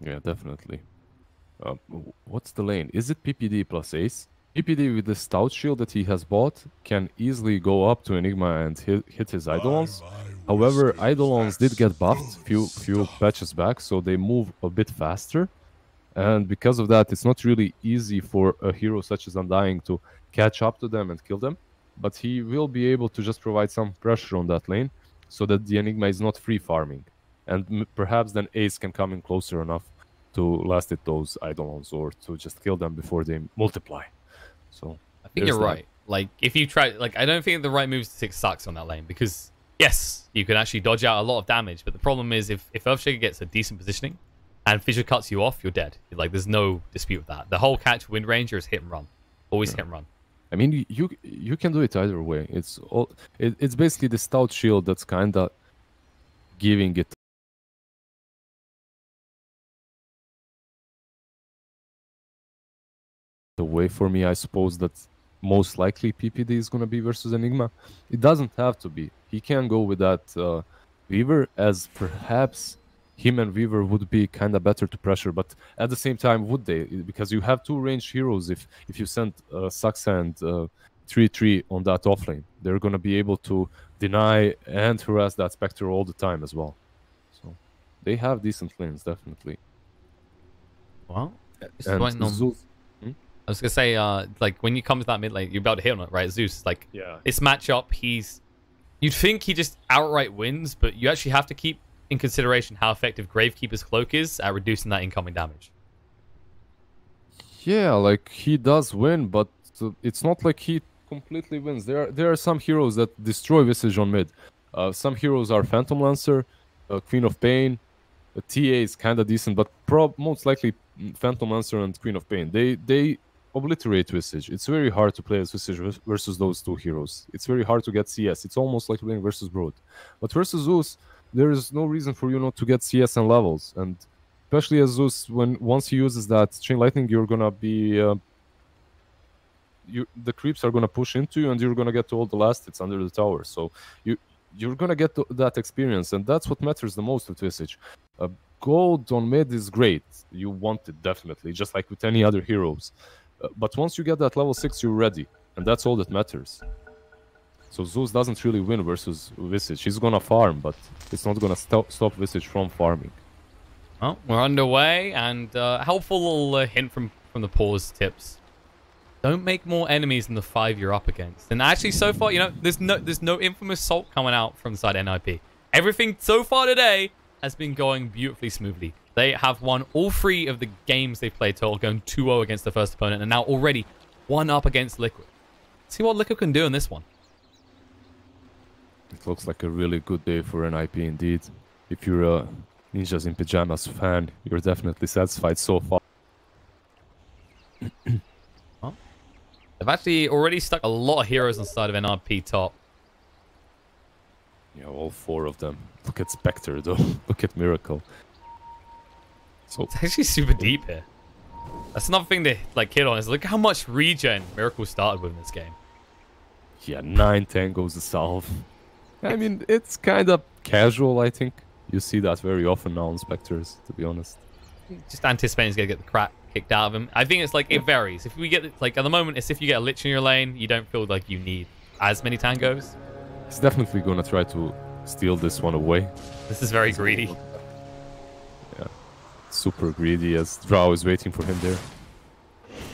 Yeah, definitely. What's the lane? Is it PPD plus Ace? PPD with the stout shield that he has bought can easily go up to Enigma and hit his Eidolons. However, Eidolons did get buffed few patches back, so they move a bit faster. And because of that, it's not really easy for a hero such as Undying to catch up to them and kill them. But he will be able to just provide some pressure on that lane so that the Enigma is not free farming. And perhaps then Ace can come in closer enough to last hit those Eidolons or to just kill them before they multiply. So I think you're right. Like, if you try... Like, I don't think the right move is to take Sucks on that lane because, yes, you can actually dodge out a lot of damage. But the problem is if Earthshaker gets a decent positioning and Fissure cuts you off, you're dead. Like, there's no dispute with that. The whole catch Wind Ranger is hit and run. Always hit and run. I mean, you can do it either way. It's basically the stout shield that's kind of giving it away for me. I suppose that most likely PPD is going to be versus Enigma. It doesn't have to be. He can go with that Weaver, as perhaps him and Weaver would be kind of better to pressure, but at the same time, would they? Because you have two ranged heroes. If you send Sucks and 3-3 on that offlane, they're going to be able to deny and harass that Spectre all the time as well. So they have decent lanes, definitely. Well, and Zeus, I was gonna say, like when you come to that mid lane, you're about to hit on it, right? Zeus, like, yeah, this matchup, you'd think he just outright wins, but you actually have to keep in consideration how effective Gravekeeper's Cloak is at reducing that incoming damage. Yeah, like he does win, but it's not like he completely wins. There are some heroes that destroy Visage on mid. Some heroes are Phantom Lancer, Queen of Pain. TA is kind of decent, but most likely Phantom Lancer and Queen of Pain. They obliterate Visage. It's very hard to play as Visage versus those two heroes. It's very hard to get CS. It's almost like playing versus Brood. But versus Zeus, there is no reason for you not to get CS and levels. And especially as Zeus, once he uses that Chain Lightning, you're gonna be the creeps are gonna push into you, and you're gonna get to all the last hits under the tower. So you're gonna get that experience, and that's what matters the most with Visage. Gold on mid is great. You want it definitely, just like with any other heroes. But once you get that level 6, you're ready, and that's all that matters. So Zeus doesn't really win versus Visage. He's gonna farm, but it's not gonna stop Visage from farming. Well, we're underway, and helpful little hint from the pause tips. Don't make more enemies than the 5 you're up against. And actually, so far, you know, there's no infamous salt coming out from the side NIP. Everything so far today has been going beautifully smoothly. They have won all 3 of the games they've played total, going 2-0 against the first opponent, and now already 1 up against Liquid. See what Liquid can do in this one. It looks like a really good day for NIP indeed. If you're a Ninjas in Pyjamas fan, you're definitely satisfied so far. Well, they've actually already stuck a lot of heroes on the side of NRP top. Yeah, all 4 of them. Look at Spectre though. Look at Miracle. So it's actually super deep here. That's another thing to like hit on, is look how much regen Miracle started with in this game. Yeah, 9 tangos to solve. I mean, it's kind of casual, I think. You see that very often now on Spectres, to be honest. Just anticipating he's going to get the crap kicked out of him. I think it's like, it varies. If we get, like, at the moment, it's if you get a Lich in your lane, you don't feel like you need as many tangos. He's definitely going to try to steal this one away. This is very greedy. Yeah, super greedy, as Drow is waiting for him there.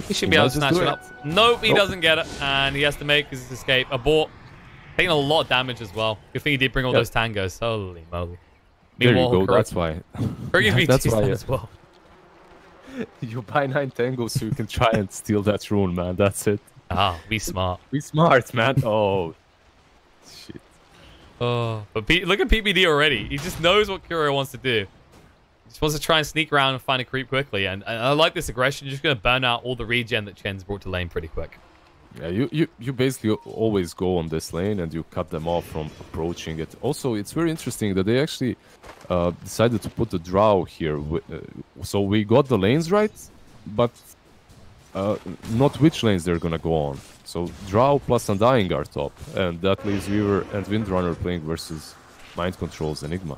He should be able to snatch it up. Nope, he doesn't get it, and he has to make his escape. Abort. Taking a lot of damage as well. Good thing he did bring all those tangos. Holy moly. There you go, that's why. That's why as well. You buy 9 tangos so you can try and steal that rune, man. That's it. Ah, be smart. Be smart, man. Oh, shit. Oh, but look at PPD already. He just knows what Curio wants to do. He just wants to try and sneak around and find a creep quickly. And I like this aggression. You're just going to burn out all the regen that Chen's brought to lane pretty quick. Yeah, you basically always go on this lane and you cut them off from approaching it. Also, it's very interesting that they actually decided to put the Drow here. So we got the lanes right, but not which lanes they're gonna go on. So Drow plus Undying are top, and that leaves Weaver and Windrunner playing versus Mind Control's Enigma.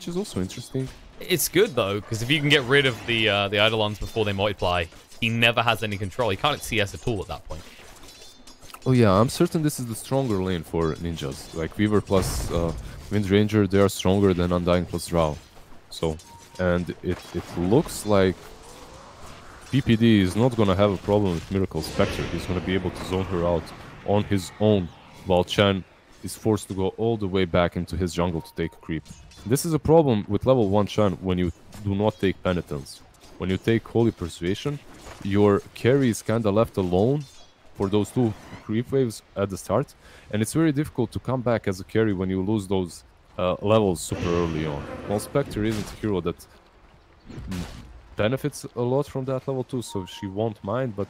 which is also interesting. It's good though, because if you can get rid of the Eidolons before they multiply, he never has any control. He can't CS at all at that point. Oh yeah, I'm certain this is the stronger lane for ninjas. Like Weaver plus Wind Ranger, they are stronger than Undying plus Drow. So, and it looks like PPD is not gonna have a problem with Miracle Spectre. He's gonna be able to zone her out on his own, while Chen is forced to go all the way back into his jungle to take a creep. This is a problem with level 1 Chen when you do not take Penitence. When you take Holy Persuasion, your carry is kinda left alone for those 2 creep waves at the start, and it's very difficult to come back as a carry when you lose those levels super early on. While Spectre isn't a hero that benefits a lot from that level 2, so she won't mind, but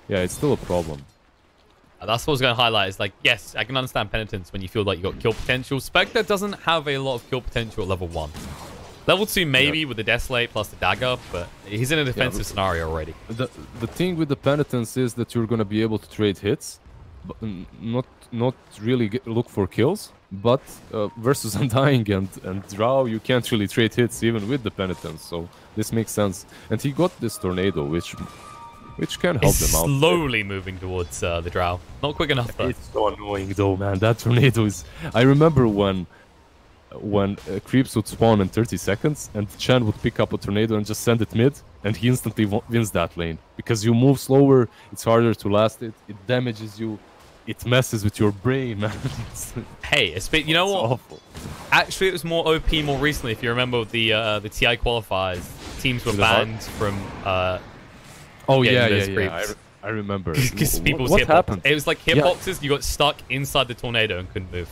yeah, it's still a problem. That's what I was going to highlight. Is like, yes, I can understand Penitence when you feel like you got kill potential. Spectre doesn't have a lot of kill potential at level 1. Level 2 maybe with the Desolate plus the Dagger, but he's in a defensive scenario already. The thing with the Penitence is that you're going to be able to trade hits, but not really look for kills. But versus Undying and Drow, you can't really trade hits even with the Penitence, so this makes sense. And he got this Tornado, which can help them out. Slowly moving towards the Drow. Not quick enough though. It's so annoying though, man. That Tornado is... I remember when creeps would spawn in 30 seconds and Chen would pick up a Tornado and just send it mid, and he instantly wins that lane. Because you move slower, it's harder to last it damages you, it messes with your brain, man. Hey, you know what? Awful. Actually, it was more OP more recently. If you remember the TI qualifiers, teams were banned from... oh, yeah. I remember. Because people's what happened? It was like hitboxes. You got stuck inside the Tornado and couldn't move.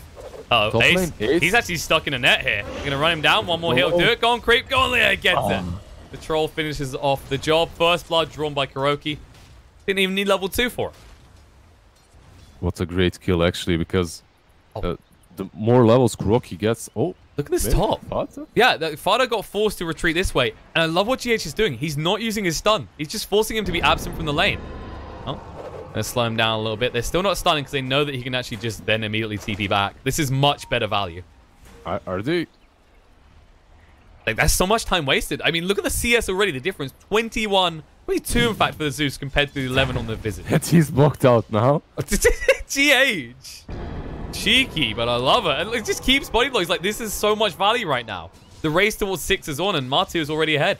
Oh, Ace. He's actually stuck in a net here. You're going to run him down. One more heal. Do it. Go on, creep. Go on, Leah. Gets it. The troll finishes off the job. First blood drawn by Kuroki. Didn't even need level 2 for it. What a great kill, actually, because the more levels Kuroki gets... Oh, look at this top. Fata? Yeah, Fata got forced to retreat this way. And I love what GH is doing. He's not using his stun. He's just forcing him to be absent from the lane. Oh, let's slow him down a little bit. They're still not stunning because they know that he can actually just then immediately TP back. This is much better value. Are they? Like, that's so much time wasted. I mean, look at the CS already. The difference, 22 in fact for the Zeus compared to the 11 on the Visit. And he's blocked out now. GH. Cheeky, but I love it. And it just keeps body blows. Like, this is so much value right now. The race towards 6 is on, and Martu is already ahead.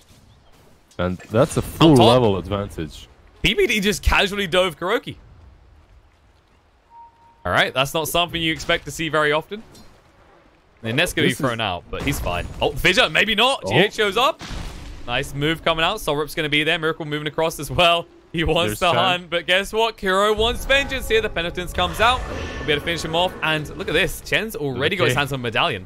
And that's a full level advantage. PPD just casually dove Kuroki. All right, that's not something you expect to see very often. The net's going to be thrown out, but he's fine. Oh, Fissure, maybe not. GH shows up. Nice move coming out. Solrup's going to be there. Miracle moving across as well. He wants to hunt, but guess what? Kuro wants vengeance here. The Penitence comes out. We'll be able to finish him off. And look at this. Chen's already got his hands on a medallion.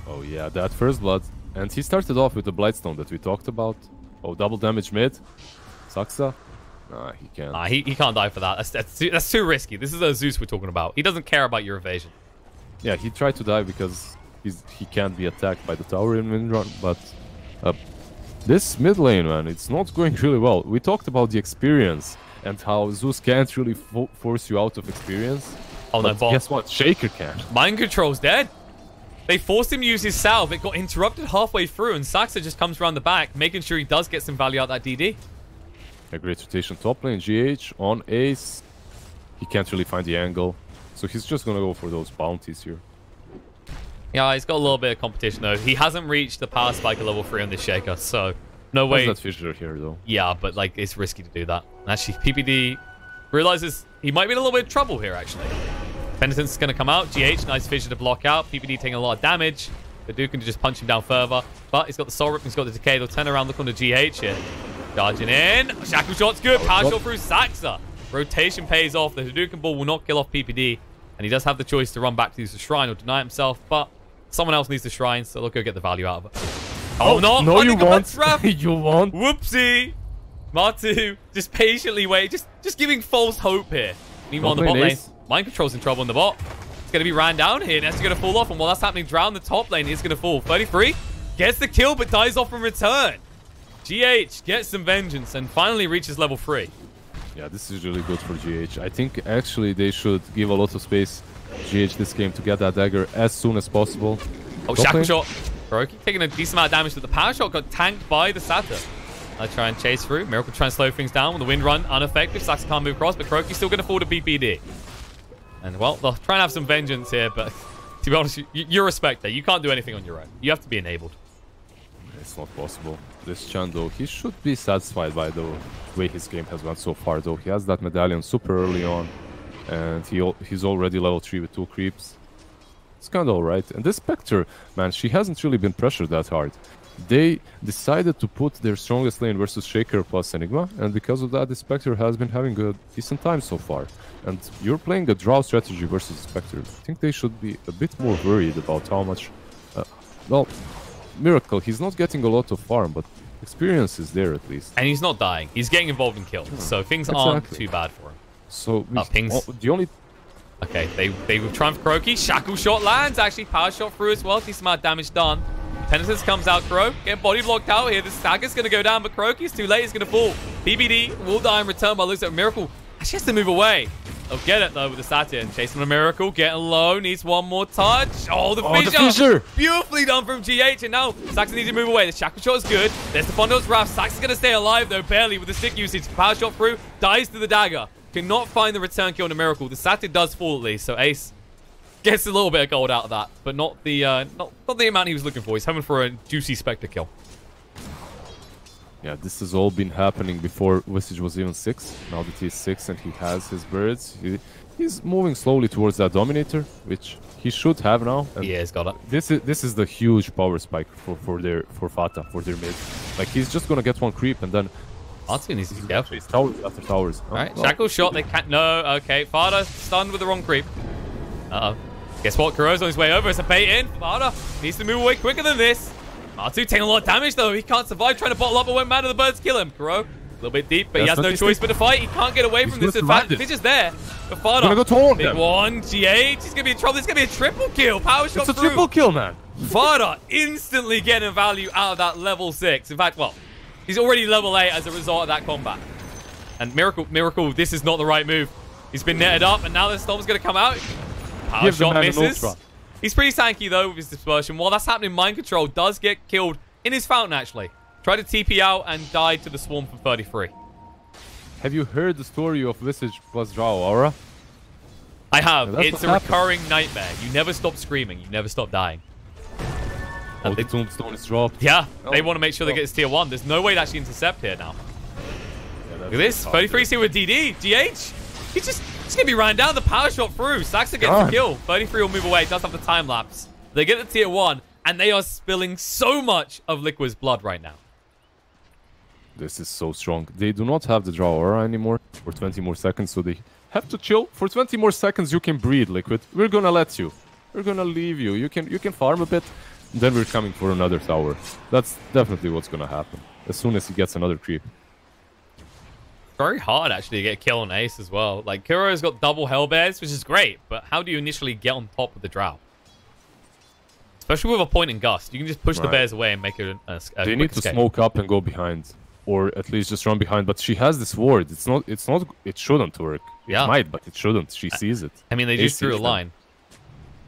Oh, yeah, that first blood. And he started off with the Blightstone that we talked about. Oh, double damage mid. Saksa? Nah, he can't. Nah, he can't die for that. That's too risky. This is a Zeus we're talking about. He doesn't care about your evasion. Yeah, he tried to die because he can't be attacked by the tower in mid-run, but this mid lane, man, it's not going really well. We talked about the experience and how Zeus can't really force you out of experience. Oh, no, guess what? Shaker can. Mind Control's dead. They forced him to use his salve. It got interrupted halfway through, and Saksa just comes around the back, making sure he does get some value out of that DD. A great rotation top lane. GH on Ace. He can't really find the angle, so he's just gonna go for those bounties here. Yeah, he's got a little bit of competition though. He hasn't reached the power spike at level 3 on this Shaker, so no way. That's Fissure here though. Yeah, but like it's risky to do that. And actually, PPD realizes he might be in a little bit of trouble here actually. Penitence is going to come out. GH, nice Fissure to block out. PPD taking a lot of damage. The Duke can just punch him down further. But he's got the Soul Rip, he's got the Decay. They'll turn around, look on the GH here. Charging in. Shackle shot's good. Power shot through Saksa. Rotation pays off. The Hadouken Ball will not kill off PPD. And he does have the choice to run back to use the Shrine or deny himself. But someone else needs the Shrine, so they'll go get the value out of it. Oh, no, you won't. You won't. Whoopsie. Martu, just patiently wait. Just giving false hope here. Meanwhile, on the bot lane, Mind Control's in trouble in the bot. It's going to be ran down here. Nesta going to fall off. And while that's happening, Drown, the top lane, is going to fall. 33 gets the kill, but dies off in return. GH gets some vengeance and finally reaches level 3. Yeah, this is really good for GH. I think actually they should give a lot of space GH this game to get that dagger as soon as possible. Oh, Shackle shot. Kuroki taking a decent amount of damage, but the power shot got tanked by the Satyr. I try and chase through. Miracle trying to slow things down with the wind run unaffected. Sax can't move across, but Kuroki's still going to fall to PPD. And, well, they'll try and have some vengeance here, but to be honest, you're a Spectre. You can't do anything on your own. You have to be enabled. It's not possible. This Chan, though, he should be satisfied by the way his game has gone so far, though. He has that medallion super early on, and he's already level 3 with 2 creeps. It's kind of alright. And this Spectre, man, she hasn't really been pressured that hard. They decided to put their strongest lane versus Shaker plus Enigma, and because of that, the Spectre has been having a decent time so far. And you're playing a draw strategy versus Spectre. I think they should be a bit more worried about how much... well, Miracle, he's not getting a lot of farm, but experience is there at least. And he's not dying. He's getting involved in kills, so things aren't too bad for him. So, pings. The only... Okay, they will try for Kuroki. Shackle shot lands, actually. Power shot through as well. Decent amount of damage done. Penitence comes out, Kuro. Getting body blocked out here. The stagger's going to go down, but Kuroki's too late. He's going to fall. BBD will die in return by looks at Miracle. Actually has to move away. They'll get it, though, with the Satyr. Chasing a Miracle. Getting low. Needs one more touch. Oh, the fissure. Beautifully done from GH. And now Saxon needs to move away. The shackle shot is good. There's the Fondo's Wrath. Saxon's going to stay alive, though, barely with the stick usage. Power shot through. Dies to the dagger. Cannot find the return kill on a Miracle. The Satyr does fall at least, so Ace gets a little bit of gold out of that, but not the amount he was looking for. He's hoping for a juicy Spectre kill. Yeah, this has all been happening before Visage was even 6. Now that he's 6 and he has his birds, he's moving slowly towards that Dominator, which he should have now. And yeah, he's got it. This is the huge power spike for Fata, for their mid. Like, he's just gonna get one creep and then... Artsy needs to be careful. It's towers after towers. Alright, shackle shot, they can't... No, okay, Fata stunned with the wrong creep. Uh-oh. Guess what? Kuro's on his way over. It's a bait in. Fata needs to move away quicker than this. Martu taking a lot of damage, though. He can't survive trying to bottle up, but won't matter. The birds kill him. Kuro, a little bit deep, but he has no choice but to fight. He can't get away from this advantage. He's just there. But Fata, big one. GH, he's going to be in trouble. This is going to be a triple kill. Power shot through. It's a triple kill, man. Fata instantly getting value out of that level 6. In fact, well, he's already level 8 as a result of that combat. And Miracle, this is not the right move. He's been netted up, and now the Storm's going to come out. Power shot misses. He's pretty tanky, though, with his dispersion. While that's happening, Mind Control does get killed in his fountain, actually. Tried to TP out and died to the Swarm for 33. Have you heard the story of Visage plus Drow Aura? I have. Yeah, it's a recurring nightmare. You never stop screaming. You never stop dying. Oh, the Tombstone is dropped. Yeah, they want to make sure they get his tier 1. There's no way to actually intercept here now. Yeah, look at this. 33's here with DD. GH. He's going to be ran down. The power shot through. Saxon gets the kill. 33 will move away. It does have the time lapse. They get the tier 1, and they are spilling so much of Liquid's blood right now. This is so strong. They do not have the draw aura anymore for 20 more seconds, so they have to chill. For 20 more seconds, you can breed, Liquid. We're going to let you. We're going to leave you. You can farm a bit. Then we're coming for another tower. That's definitely what's going to happen. As soon as he gets another creep. Very hard, actually, to get a kill on Ace as well. Like, Kuro's got double Hellbears, which is great, but how do you initially get on top of the Drow? Especially with a point in Gust. You can just push the bears away and make it a They need to smoke up and go behind. Or at least just run behind. But she has this ward. It shouldn't work. Yeah. It might, but it shouldn't. She sees it. I mean, they just drew a line.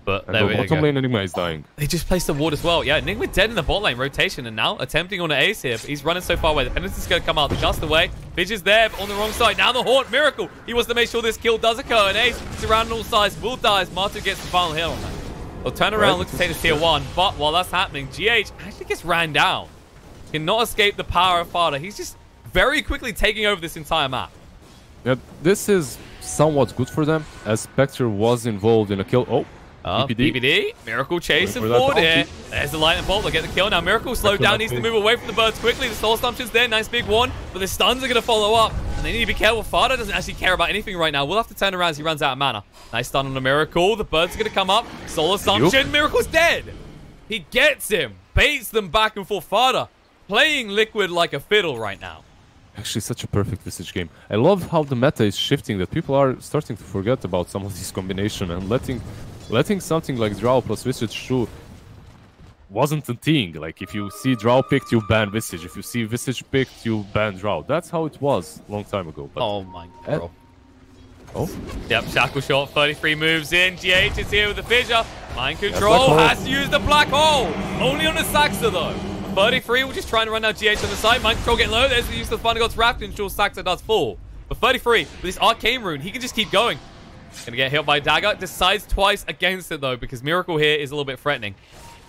But and the bottom lane Enigma is dying. They just placed the ward as well. Yeah, Enigma dead in the bot lane rotation, and now attempting on an Ace here, but he's running so far away. The Penance is going to come out the Gust away. Fidge is there, but on the wrong side. Now the Haunt, Miracle. He wants to make sure this kill does occur, and Ace, surrounded on all sides, will die as Martu gets the final hit on that. They'll turn around, look to take the tier 1, but while that's happening, GH actually gets ran down. Cannot escape the power of Fada. He's just very quickly taking over this entire map. Yeah, this is somewhat good for them, as Spectre was involved in a kill. Oh, BBD. Miracle chasing forward here. There's the lightning bolt. They'll get the kill. Now Miracle slowed down. Needs to move away from the birds quickly. The soul assumption's there. Nice big one. But the stuns are going to follow up. And they need to be careful. Fada doesn't actually care about anything right now. We'll have to turn around as he runs out of mana. Nice stun on the Miracle. The birds are going to come up. Soul assumption. Miracle's dead. He gets him. Baits them back and forth. Fada playing Liquid like a fiddle right now. Actually, such a perfect Visage game. I love how the meta is shifting, that people are starting to forget about some of these combinations and letting something like Drow plus Visage through wasn't a thing. Like, if you see Drow picked, you ban Visage. If you see Visage picked, you ban Drow. That's how it was a long time ago. But oh my god. Oh. Yep, shackle shot, 33 moves in. GH is here with the fissure. Mind control, has to use the black hole. Only on the Saxa though. 33 will just try and run down GH on the side. Mind control getting low. There's the use of the Thunder God's Wrath to ensure Saxa does fall. But 33, with this Arcane Rune, he can just keep going. Gonna get hit by Dagger. Decides twice against it though, because Miracle here is a little bit threatening.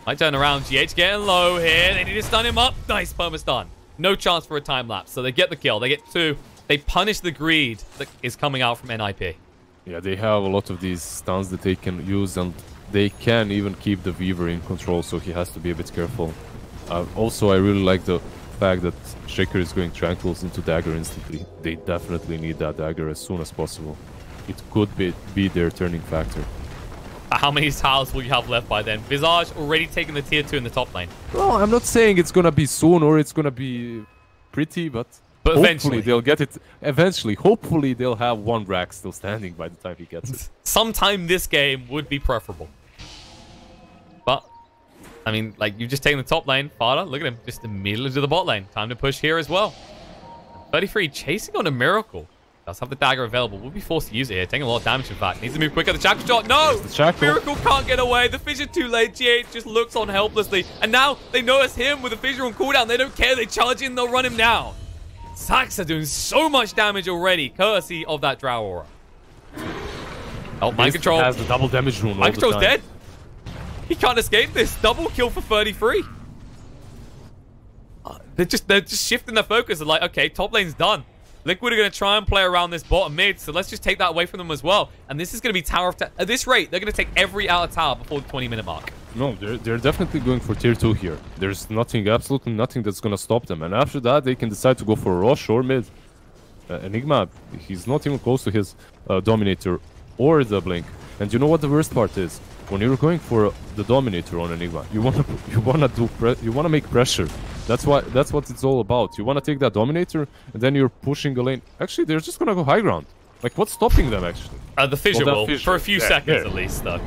Might turn around. GH getting low here. They need to stun him up. Nice perma stun. No chance for a time lapse. So they get the kill. They get 2. They punish the greed that is coming out from NIP. Yeah, they have a lot of these stuns that they can use, and they can even keep the Weaver in control, so he has to be a bit careful. Also, I really like the fact that Shaker is going Tranquils into Dagger instantly. They definitely need that Dagger as soon as possible. It could be their turning factor. How many tiles will you have left by then? Visage already taking the tier 2 in the top lane. Well, I'm not saying it's gonna be soon or it's gonna be pretty, but hopefully eventually they'll get it. Eventually, hopefully they'll have one rack still standing by the time he gets it. Sometime this game would be preferable. But, I mean, like, you've just taken the top lane. Fada, look at him. Just immediately to the bot lane. Time to push here as well. 33 chasing on a Miracle. Does have the dagger available. Will be forced to use it here. Taking a lot of damage, in fact. Needs to move quicker. The shackle shot. No! Miracle can't get away. The fissure too late. GH just looks on helplessly. And now they notice him with the fissure on cooldown. They don't care. They charge in. They'll run him down. Saxa doing so much damage already, courtesy of that Drow Aura. Oh, mind control. Has the double damage rune. Mind control's dead. He can't escape this. Double kill for 33. They're just shifting their focus. They're like, okay, top lane's done. Liquid are going to try and play around this bottom mid, so let's just take that away from them as well. And this is going to be Tower of... At this rate, they're going to take every outer tower before the 20-minute mark. No, they're definitely going for tier 2 here. There's nothing, absolutely nothing that's going to stop them. And after that, they can decide to go for Rosh or mid. Enigma, he's not even close to his Dominator or the Blink. And you know what the worst part is? When you're going for the Dominator on Enigma, you wanna make pressure. That's what it's all about. You wanna take that Dominator, and then you're pushing the lane. Actually, they're just gonna go high ground. Like, what's stopping them actually? The fissure will, for a few seconds at least, though.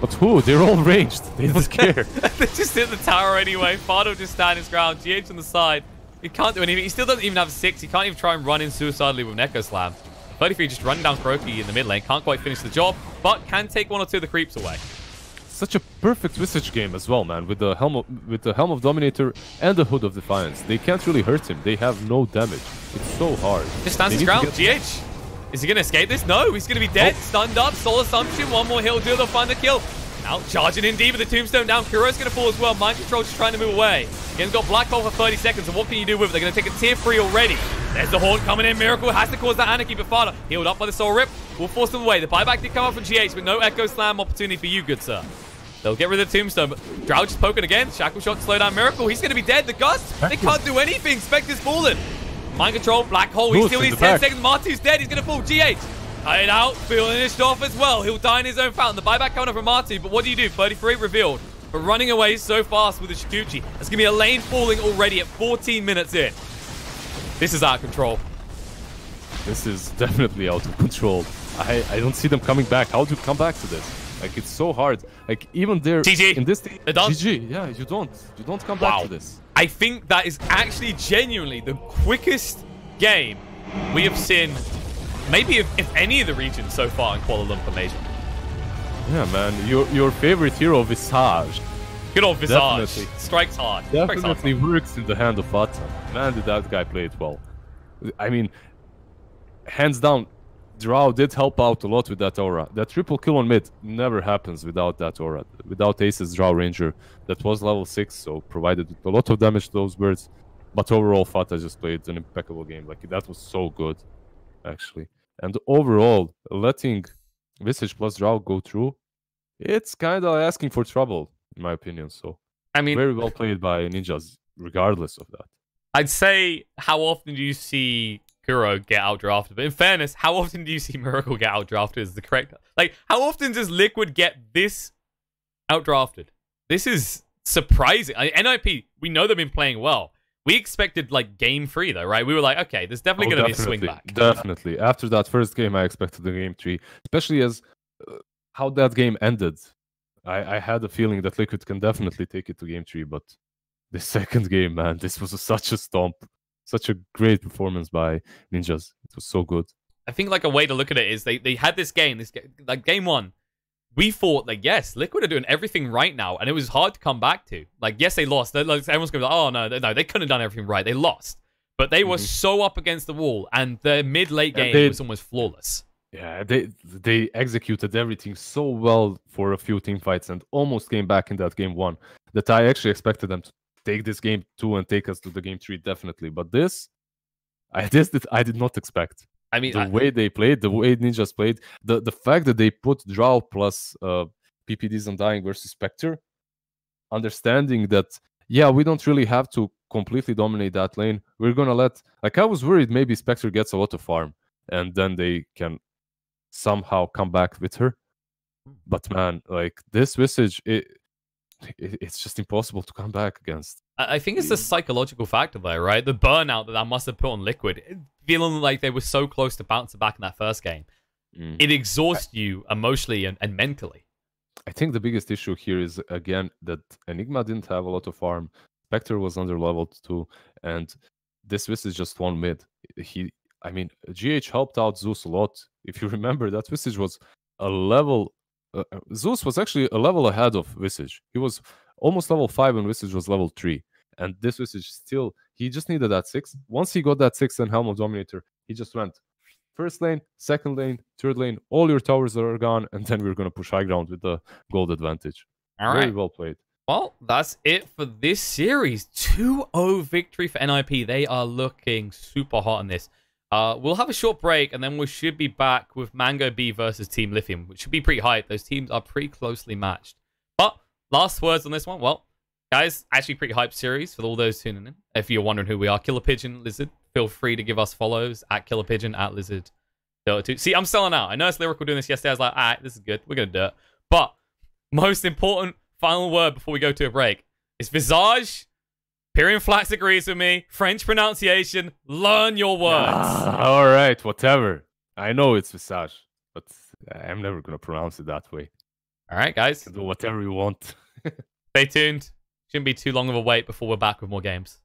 But who? They're all ranged. They don't care. They just hit the tower anyway. Fado just stand his ground. GH on the side. He can't do anything. He still doesn't even have 6. He can't even try and run in suicidally with an Echo Slam. 33 just running down Croaky in the mid lane. Can't quite finish the job, but can take 1 or 2 of the creeps away. Such a perfect Visage game as well, man. With the helm of Dominator and the Hood of Defiance, they can't really hurt him. They have no damage. It's so hard. Just stands his ground. GH. Is he going to escape this? No, he's going to be dead. Stunned up. Soul Assumption. One more he'll do. They'll find the kill. Now charging in deep with the Tombstone down. Kuro's going to fall as well. Mind Control just trying to move away. Again, got Black Hole for 30 seconds. And what can you do with it? They're going to take a tier 3 already. There's the Horde coming in. Miracle has to cause that anarchy. But Fada, healed up by the Soul Rip, will force them away. The buyback did come up from GH, but no Echo Slam opportunity for you, good sir. They'll get rid of the Tombstone, but Drow just poking again. Shackle shot to slow down Miracle. He's going to be dead. The Gust, they can't do anything. Spectre's fallen. Mind Control, Black Hole. He still needs 10 seconds. Martu's dead. He's going to fall. GH. Tied out, finished off as well. He'll die in his own fountain. The buyback coming up from Martu, but what do you do? 33 revealed. But running away so fast with the Shikuchi. There's going to be a lane falling already at 14 minutes in. This is out of control. This is definitely out of control. I don't see them coming back. How do you come back to this? Like, it's so hard. Like, even there GG. in this They're done. GG. Yeah, you don't come back to this. I think that is actually genuinely the quickest game we have seen, maybe if any of the regions so far in Kuala Lumpur Major. Yeah, man. Your favorite hero, Visage. Good old Visage. Definitely. Strikes hard. Definitely works in the hand of Fata. Man, did that guy play it well. I mean, hands down, Drow did help out a lot with that aura. That triple kill on mid never happens without that aura. Without Ace's Drow Ranger, that was level 6, so provided a lot of damage to those birds. But overall, Fata just played an impeccable game. Like, that was so good, actually. And overall, letting Visage plus Drow go through, it's kind of asking for trouble, in my opinion. So, I mean, very well played by Ninjas, regardless of that. I'd say, how often do you see Kuro get outdrafted? But in fairness, how often do you see Miracle get outdrafted is the correct... Like, how often does Liquid get this outdrafted? This is surprising. NIP, we know they've been playing well. We expected, like, game 3, though, right? We were like, okay, there's definitely going to be a swing back. Definitely. After that first game, I expected the game 3. Especially as how that game ended. I had a feeling that Liquid can definitely take it to game 3, but the second game, man, this was such a stomp. Such a great performance by Ninjas. It was so good. I think like a way to look at it is they had this game, like game one. We thought like, yes, Liquid are doing everything right now, and it was hard to come back to. Like, yes, they lost. Like, everyone's going to be like, oh, no, they couldn't have done everything right. They lost. But they were so up against the wall, and their mid-late game was almost flawless. Yeah, they executed everything so well for a few team fights and almost came back in that game 1 that I actually expected them to take this game 2 and take us to the game 3, definitely. But I did not expect. I mean, the way they played, the way Ninjas played, the fact that they put Drow plus PPDs Undying versus Spectre, understanding that, yeah, we don't really have to completely dominate that lane. We're gonna let, like, I was worried maybe Spectre gets a lot of farm and then they can somehow come back with her. But man, like, this Visage, it's just impossible to come back against. I think it's the psychological factor there, right? The burnout that must have put on Liquid, feeling like they were so close to bouncing back in that first game. It exhausts you emotionally and mentally. I think the biggest issue here is, again, that Enigma didn't have a lot of farm. Spectre was under-leveled too, and this Visage just won mid. I mean, GH helped out Zeus a lot. If you remember, that Visage was a level... Zeus was actually a level ahead of Visage. He was almost level 5 and Visage was level 3. And this Visage still, he just needed that 6. Once he got that 6 and Helm of Dominator, he just went first lane, second lane, third lane, all your towers are gone, and then we're going to push high ground with the gold advantage. All right. Very well played. Well, that's it for this series. 2-0 victory for NIP. They are looking super hot on this. We'll have a short break, and then we should be back with Mango B versus Team Lithium, which should be pretty hype. Those teams are pretty closely matched. But last words on this one. Well, guys, actually pretty hype series for all those tuning in. If you're wondering who we are, Killer Pigeon, Lizard, feel free to give us follows at Killer Pigeon, at Lizard. See, I'm selling out. I know it's Lyrical doing this yesterday. I was like, all right, this is good. We're going to do it. But most important final word before we go to a break is Visage. Pyrian Flax agrees with me. French pronunciation. Learn your words. All right, whatever. I know it's Visage, but I'm never going to pronounce it that way. All right, guys. You can do whatever you want. Stay tuned. Shouldn't be too long of a wait before we're back with more games.